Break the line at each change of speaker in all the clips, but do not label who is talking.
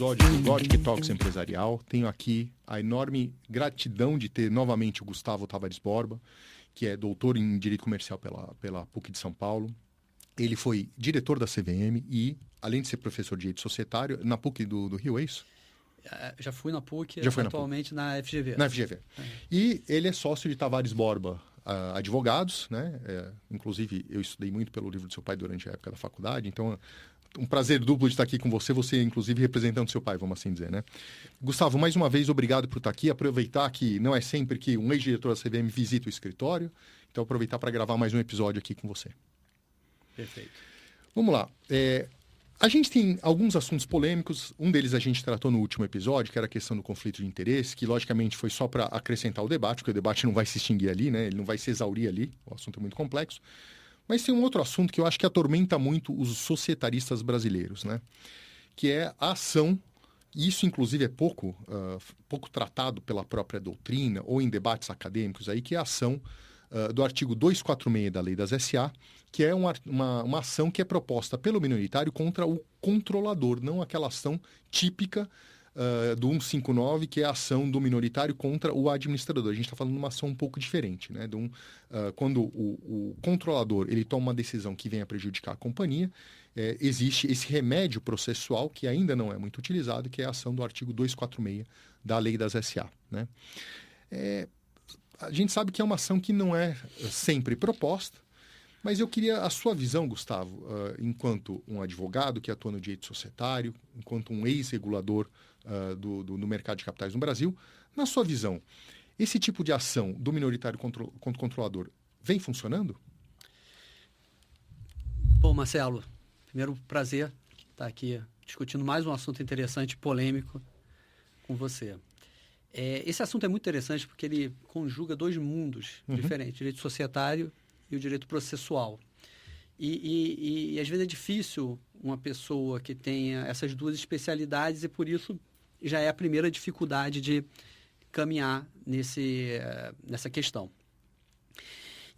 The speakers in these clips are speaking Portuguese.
episódio do Logic Talks Empresarial. Tenho aqui a enorme gratidão de ter novamente o Gustavo Tavares Borba, que é doutor em Direito Comercial pela PUC de São Paulo. Ele foi diretor da CVM e, além de ser professor de Direito Societário, na PUC do Rio, é isso?
Já fui na PUC,
atualmente
na FGV.
Na FGV. E ele é sócio de Tavares Borba Advogados, né? Inclusive, eu estudei muito pelo livro do seu pai durante a época da faculdade, então um prazer duplo de estar aqui com você, inclusive representando seu pai, vamos assim dizer, né? Gustavo, mais uma vez, obrigado por estar aqui. Aproveitar que não é sempre que um ex-diretor da CVM visita o escritório, então aproveitar para gravar mais um episódio aqui com você.
Perfeito.
Vamos lá. A gente tem alguns assuntos polêmicos, um deles a gente tratou no último episódio, que era a questão do conflito de interesse, que logicamente foi só para acrescentar o debate, porque o debate não vai se extinguir ali, né? Ele não vai se exaurir ali, o assunto é muito complexo. Mas tem um outro assunto que eu acho que atormenta muito os societaristas brasileiros, né? Que é a ação, e isso inclusive é pouco tratado pela própria doutrina ou em debates acadêmicos aí, que é a ação do artigo 246 da Lei das SA, que é uma ação que é proposta pelo minoritário contra o controlador, não aquela ação típica do 159, que é a ação do minoritário contra o administrador. A gente está falando de uma ação um pouco diferente, né? Quando o controlador ele toma uma decisão que venha a prejudicar a companhia, existe esse remédio processual que ainda não é muito utilizado, que é a ação do artigo 246 da Lei das SA, né? A gente sabe que é uma ação que não é sempre proposta, mas eu queria a sua visão, Gustavo, enquanto um advogado que atua no direito societário, enquanto um ex-regulador do mercado de capitais no Brasil. Na sua visão, esse tipo de ação do minoritário contra o controlador vem funcionando?
Bom, Marcelo, primeiro prazer estar aqui discutindo mais um assunto interessante e polêmico com você. Esse assunto é muito interessante porque ele conjuga dois mundos diferentes, o direito societário e o direito processual. E às vezes é difícil uma pessoa que tenha essas duas especialidades e por isso já é a primeira dificuldade de caminhar nessa questão.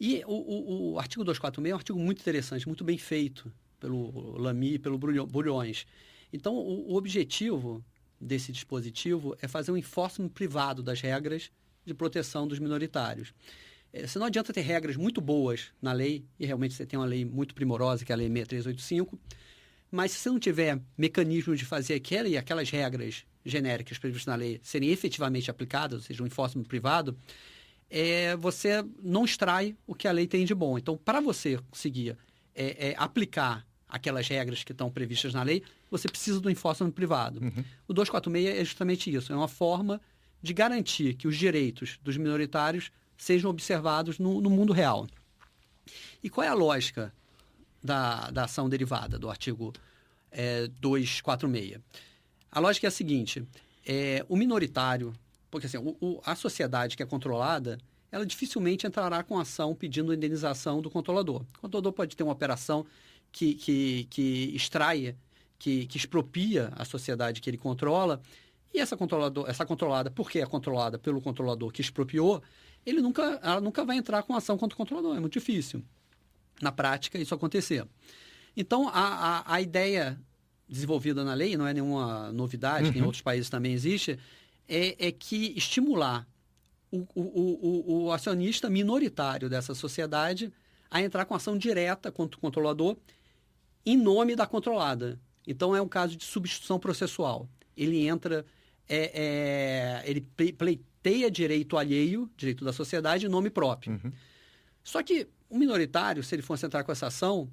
E o artigo 246 é um artigo muito interessante, muito bem feito pelo Lamy e pelo Bulhões. Então, o objetivo desse dispositivo é fazer um enforcement privado das regras de proteção dos minoritários. Você não adianta ter regras muito boas na lei, e realmente você tem uma lei muito primorosa, que é a Lei 6385, mas se você não tiver mecanismo de fazer aquelas regras genéricas previstas na lei serem efetivamente aplicadas, ou seja, um enforcement privado, você não extrai o que a lei tem de bom. Então, para você conseguir aplicar aquelas regras que estão previstas na lei, você precisa do enforcement privado. O 246 é justamente isso, é uma forma de garantir que os direitos dos minoritários sejam observados no mundo real. E qual é a lógica da ação derivada do artigo 246? A lógica é a seguinte, o minoritário, porque assim, a sociedade que é controlada, ela dificilmente entrará com ação pedindo indenização do controlador. O controlador pode ter uma operação que extrai, que expropria a sociedade que ele controla, e essa controlada, porque é controlada pelo controlador que expropriou, ela nunca vai entrar com ação contra o controlador, é muito difícil, na prática, isso acontecer. Então, a ideia desenvolvida na lei, não é nenhuma novidade, que em outros países também existe, é que estimular o acionista minoritário dessa sociedade a entrar com ação direta contra o controlador em nome da controlada. Então, é um caso de substituição processual. Ele entra, ele pleiteia direito alheio, direito da sociedade, em nome próprio. Só que o minoritário, se ele fosse entrar com essa ação,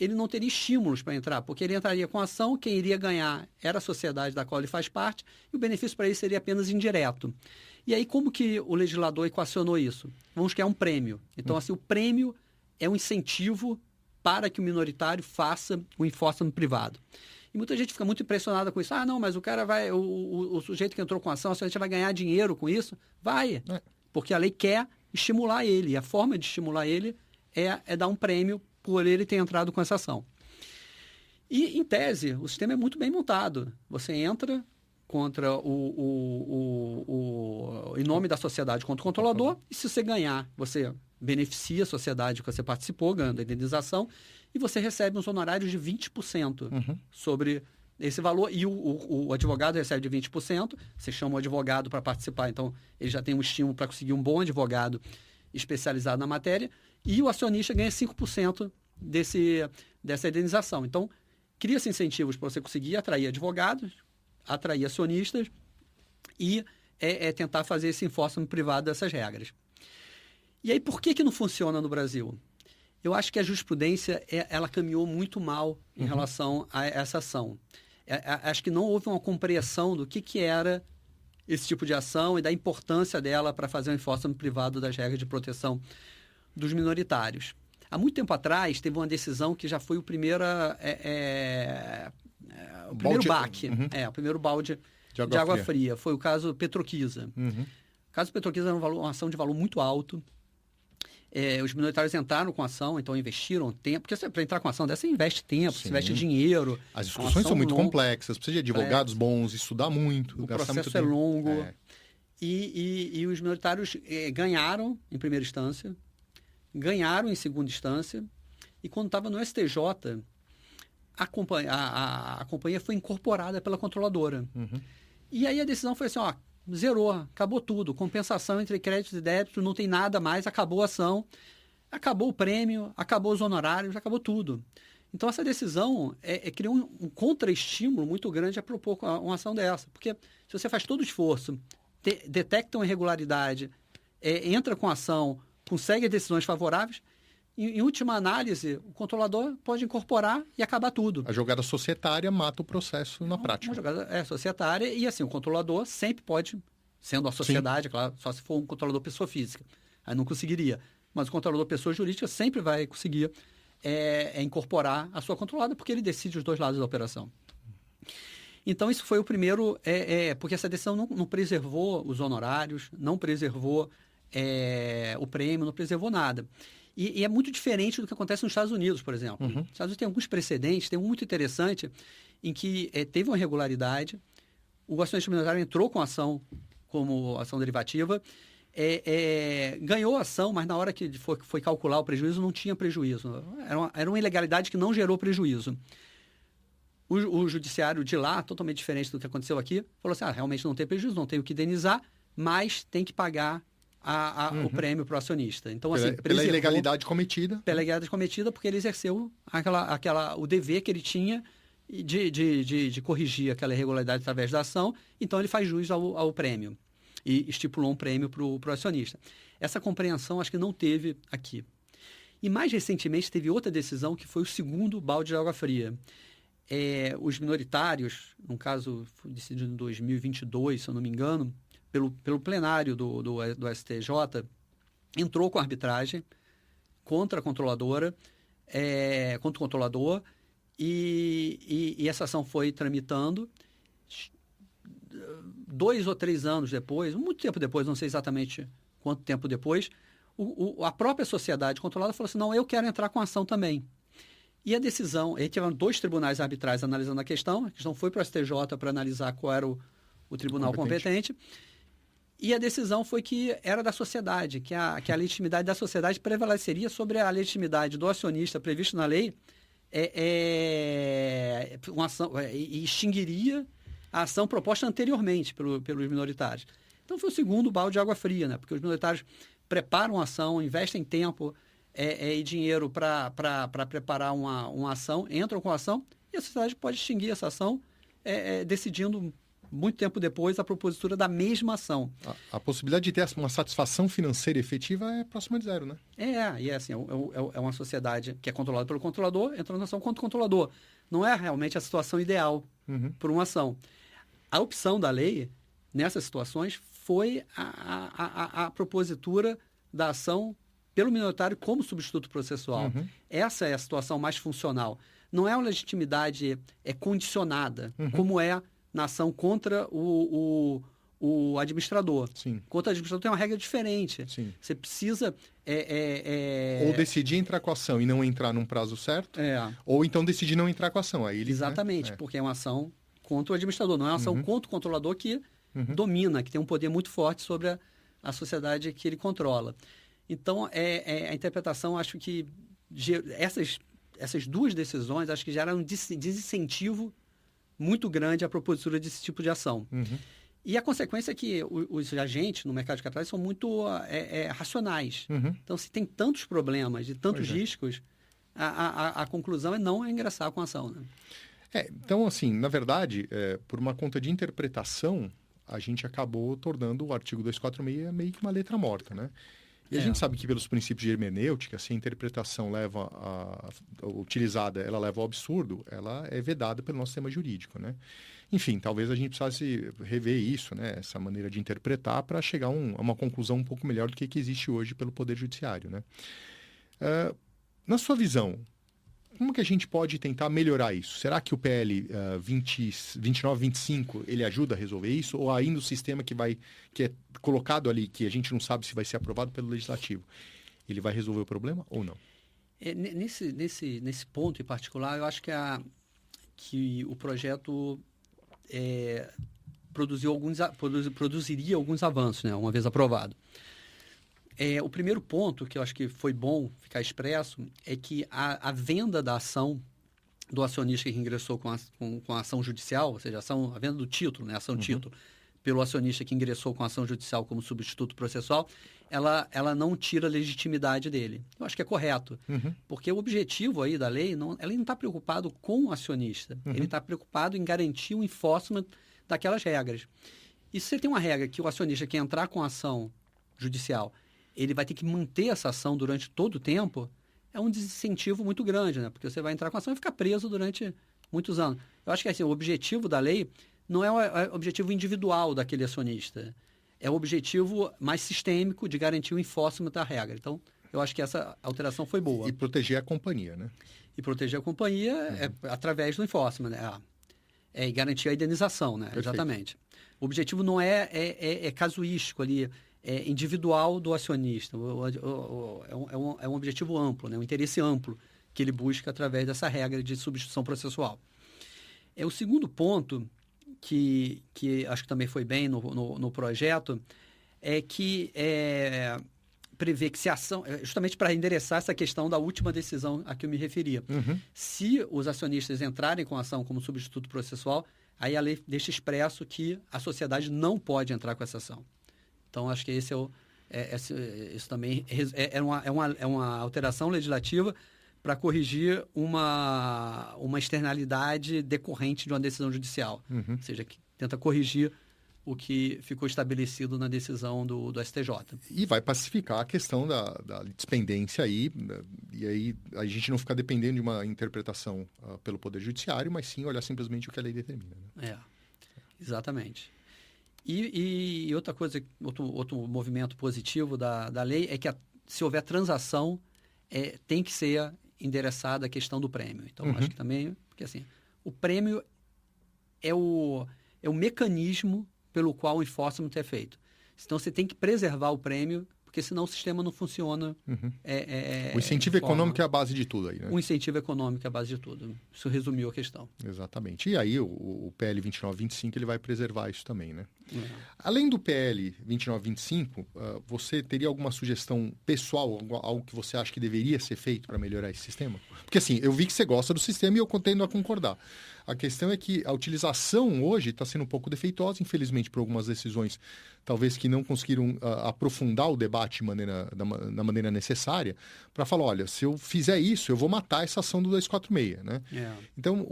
ele não teria estímulos para entrar, porque ele entraria com a ação, quem iria ganhar era a sociedade da qual ele faz parte, e o benefício para ele seria apenas indireto. E aí, como que o legislador equacionou isso? Vamos criar um prêmio. Então, assim, o prêmio é um incentivo para que o minoritário faça o enforcement privado. E muita gente fica muito impressionada com isso. Ah, não, mas o cara vai, o sujeito que entrou com a ação, a gente vai ganhar dinheiro com isso? Vai, porque a lei quer estimular ele, e a forma de estimular ele é dar um prêmio por ele ter entrado com essa ação. E, em tese, o sistema é muito bem montado. Você entra contra em nome da sociedade contra o controlador, e se você ganhar, você beneficia a sociedade que você participou, ganhando a indenização, e você recebe uns honorários de 20% sobre esse valor, e o advogado recebe de 20%, você chama o advogado para participar, então ele já tem um estímulo para conseguir um bom advogado especializado na matéria, e o acionista ganha 5% dessa indenização. Então, cria-se incentivos para você conseguir atrair advogados, atrair acionistas e tentar fazer esse enforcement privado dessas regras. E aí, por que não funciona no Brasil? Eu acho que a jurisprudência ela caminhou muito mal em relação a essa ação. Acho que não houve uma compreensão do que era esse tipo de ação e da importância dela para fazer um enforcement privado das regras de proteção dos minoritários. Há muito tempo atrás, teve uma decisão que já foi o primeiro baque, o primeiro balde de água fria. Foi o caso Petroquisa. O caso Petroquisa era uma ação de valor muito alto. Os minoritários entraram com a ação, então investiram tempo. Porque para entrar com a ação dessa, você investe tempo, você investe dinheiro.
As discussões são muito complexas, precisa de advogados bons, estudar muito, gastar muito tempo. O
processo é longo. E os minoritários ganharam em primeira instância, ganharam em segunda instância, e quando estava no STJ, a companhia foi incorporada pela controladora. E aí a decisão foi assim, zerou, acabou tudo, compensação entre créditos e débitos, não tem nada mais, acabou a ação, acabou o prêmio, acabou os honorários, acabou tudo. Então essa decisão criou um contra-estímulo muito grande a propor uma ação dessa, porque se você faz todo o esforço, detecta uma irregularidade, entra com a ação, consegue decisões favoráveis, em última análise, o controlador pode incorporar e acabar tudo.
A jogada societária mata o processo na prática.
Uma jogada societária e, assim, o controlador sempre pode, sendo a sociedade, claro, só se for um controlador pessoa física. Aí não conseguiria. Mas o controlador pessoa jurídica sempre vai conseguir incorporar a sua controlada, porque ele decide os dois lados da operação. Então, isso foi o primeiro, porque essa decisão não preservou os honorários, não preservou o prêmio, não preservou nada. E é muito diferente do que acontece nos Estados Unidos, por exemplo. Os Estados Unidos tem alguns precedentes, tem um muito interessante, em que teve uma irregularidade, o acionista minoritário entrou com a ação como ação derivativa, ganhou a ação, mas na hora que foi calcular o prejuízo, não tinha prejuízo. Era uma ilegalidade que não gerou prejuízo. O judiciário de lá, totalmente diferente do que aconteceu aqui, falou assim, realmente não tem prejuízo, não tem o que indenizar, mas tem que pagar o prêmio para o acionista. Então, assim,
pela ilegalidade cometida.
Pela ilegalidade cometida, porque ele exerceu o dever que ele tinha de corrigir aquela irregularidade através da ação. Então, ele faz jus ao prêmio e estipulou um prêmio para o acionista. Essa compreensão acho que não teve aqui. E mais recentemente teve outra decisão que foi o segundo balde de água fria. Os minoritários, no caso, foi decidido em 2022, se eu não me engano, pelo plenário do STJ, entrou com arbitragem contra a controladora, contra o controlador, e essa ação foi tramitando. 2 ou 3 anos depois, muito tempo depois, não sei exatamente quanto tempo depois, a própria sociedade controlada falou assim, não, eu quero entrar com a ação também. E a decisão, aí tiveram 2 tribunais arbitrais analisando a questão foi para o STJ para analisar qual era o tribunal competente. E a decisão foi que era da sociedade, que a legitimidade da sociedade prevaleceria sobre a legitimidade do acionista previsto na lei uma ação, e extinguiria a ação proposta anteriormente pelos minoritários. Então foi o segundo balde de água fria, né? Porque os minoritários preparam a ação, investem tempo e dinheiro para preparar uma ação, entram com a ação e a sociedade pode extinguir essa ação decidindo muito tempo depois, a propositura da mesma ação.
A possibilidade de ter uma satisfação financeira efetiva é próxima de zero, né?
E assim, é uma sociedade que é controlada pelo controlador, entrando na ação contra o controlador. Não é realmente a situação ideal por uma ação. A opção da lei, nessas situações, foi a propositura da ação pelo minoritário como substituto processual. Essa é a situação mais funcional. Não é uma legitimidade condicionada, como é na ação contra o administrador.
Sim.
Contra o administrador tem uma regra diferente.
Sim.
Você precisa...
Ou decidir entrar com a ação e não entrar num prazo certo, ou então decidir não entrar com a ação. Aí ele,
exatamente, porque é uma ação contra o administrador, não é uma ação contra o controlador que domina, que tem um poder muito forte sobre a sociedade que ele controla. Então, a interpretação, acho que essas 2 decisões, acho que geraram um desincentivo muito grande a propositura desse tipo de ação.
Uhum.
E a consequência é que os agentes no mercado de capitais são muito racionais.
Uhum.
Então, se tem tantos problemas e tantos
Pois é.
riscos, a conclusão é não ingressar com a ação. Né?
Então, assim, na verdade, por uma conta de interpretação, a gente acabou tornando o artigo 246 meio que uma letra morta, né? E a gente sabe que pelos princípios de hermenêutica, se a interpretação utilizada, ela leva ao absurdo, ela é vedada pelo nosso sistema jurídico, né? Enfim, talvez a gente precisasse rever isso, né? Essa maneira de interpretar para chegar a uma conclusão um pouco melhor do que existe hoje pelo Poder Judiciário, né? Na sua visão, como que a gente pode tentar melhorar isso? Será que o PL 2925 ele ajuda a resolver isso? Ou ainda o sistema que é colocado ali, que a gente não sabe se vai ser aprovado pelo Legislativo, ele vai resolver o problema ou não?
Nesse ponto em particular, eu acho que o projeto produziria alguns avanços, né, uma vez aprovado. O primeiro ponto, que eu acho que foi bom ficar expresso, é que a venda da ação do acionista que ingressou com a ação judicial, ou seja, a venda do título, né, ação título, pelo acionista que ingressou com a ação judicial como substituto processual, ela não tira a legitimidade dele. Eu acho que é correto, porque o objetivo aí da lei, ele não está preocupado com o acionista, ele está preocupado em garantir o enforcement daquelas regras. E se você tem uma regra que o acionista que entrar com a ação judicial, ele vai ter que manter essa ação durante todo o tempo, é um desincentivo muito grande, né? Porque você vai entrar com a ação e ficar preso durante muitos anos. Eu acho que assim, o objetivo da lei não é o objetivo individual daquele acionista, é o objetivo mais sistêmico de garantir o enforcement da regra. Então, eu acho que essa alteração foi boa.
E proteger a companhia, né?
E proteger a companhia através do enforcement, né? E garantir a indenização, né?
Perfeito.
Exatamente. O objetivo não é casuístico ali, individual do acionista. É um objetivo amplo, né? Um interesse amplo que ele busca através dessa regra de substituição processual. O segundo ponto, que acho que também foi bem no projeto, é que prevê que se a ação, justamente para endereçar essa questão da última decisão a que eu me referia, se os acionistas entrarem com a ação como substituto processual, aí a lei deixa expresso que a sociedade não pode entrar com essa ação. Então, acho que isso também é uma alteração legislativa para corrigir uma externalidade decorrente de uma decisão judicial. Ou seja, que tenta corrigir o que ficou estabelecido na decisão do STJ.
E vai pacificar a questão da dispendência aí, e aí a gente não ficar dependendo de uma interpretação pelo Poder Judiciário, mas sim olhar simplesmente o que a lei determina. Né?
Exatamente. E outra coisa, outro movimento positivo da lei é que se houver transação, tem que ser endereçada a questão do prêmio. Então, acho que também, porque assim, o prêmio é o mecanismo pelo qual o enforcement é feito. Então, você tem que preservar o prêmio, porque senão o sistema não funciona.
O incentivo econômico é a base de tudo aí, né?
O incentivo econômico é a base de tudo. Isso resumiu a questão.
Exatamente. E aí o PL 2925 ele vai preservar isso também, né? Além do PL 2925, você teria alguma sugestão pessoal, algo que você acha que deveria ser feito para melhorar esse sistema? Porque assim, eu vi que você gosta do sistema e eu tendo a concordar. A questão é que a utilização hoje está sendo um pouco defeituosa, infelizmente, por algumas decisões, talvez que não conseguiram aprofundar o debate na maneira necessária, para falar, olha, se eu fizer isso, eu vou matar essa ação do 246, né? Então,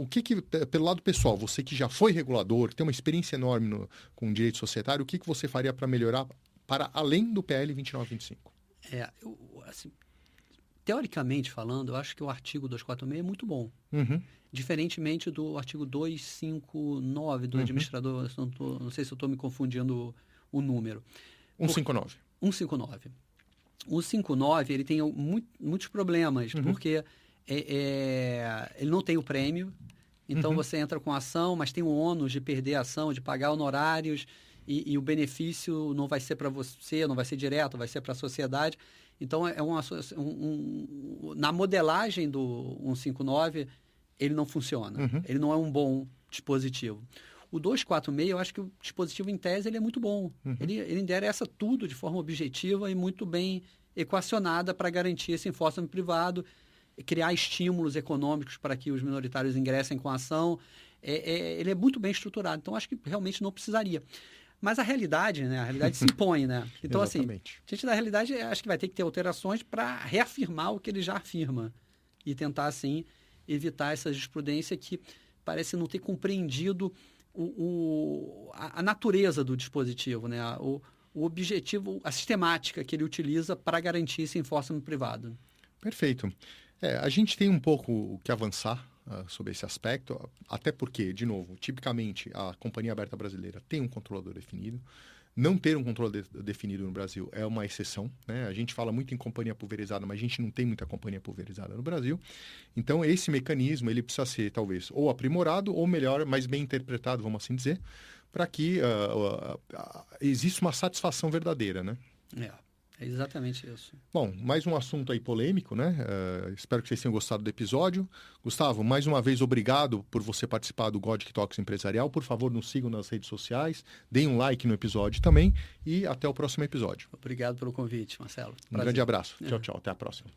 pelo lado pessoal, você que já foi regulador, que tem uma experiência enorme com direito societário, o que você faria para melhorar para além do PL 2925?
Teoricamente falando, eu acho que o artigo 246 é muito bom. Diferentemente do artigo 259 do administrador, não sei se eu estou me confundindo o número.
159.
159. O 159, ele tem muitos problemas, porque ele não tem o prêmio, então você entra com a ação, mas tem o ônus de perder a ação, de pagar honorários, e o benefício não vai ser para você, não vai ser direto, vai ser para a sociedade. Então, na modelagem do 159, ele não funciona. Ele não é um bom dispositivo. O 246, eu acho que o dispositivo, em tese, ele é muito bom. Ele endereça tudo de forma objetiva e muito bem equacionada para garantir esse enforcement privado, criar estímulos econômicos para que os minoritários ingressem com a ação, ele é muito bem estruturado. Então, acho que realmente não precisaria. Mas a realidade, né? A realidade se impõe, né? Então, assim, diante da realidade, acho que vai ter que ter alterações para reafirmar o que ele já afirma e tentar, assim, evitar essa jurisprudência que parece não ter compreendido a natureza do dispositivo, né? O objetivo, a sistemática que ele utiliza para garantir esse enforcement privado.
Perfeito. A gente tem um pouco que avançar sobre esse aspecto, até porque, de novo, tipicamente a Companhia Aberta Brasileira tem um controlador definido. Não ter um controlador definido no Brasil é uma exceção, né? A gente fala muito em companhia pulverizada, mas a gente não tem muita companhia pulverizada no Brasil. Então, esse mecanismo ele precisa ser, talvez, ou aprimorado, ou melhor, mais bem interpretado, vamos assim dizer, para que exista uma satisfação verdadeira, né?
É exatamente isso.
Bom, mais um assunto aí polêmico, né? Espero que vocês tenham gostado do episódio. Gustavo, mais uma vez, obrigado por você participar do Godic Talks Empresarial. Por favor, nos sigam nas redes sociais, deem um like no episódio também e até o próximo episódio.
Obrigado pelo convite, Marcelo.
Um grande abraço. Tchau, tchau. Até a próxima.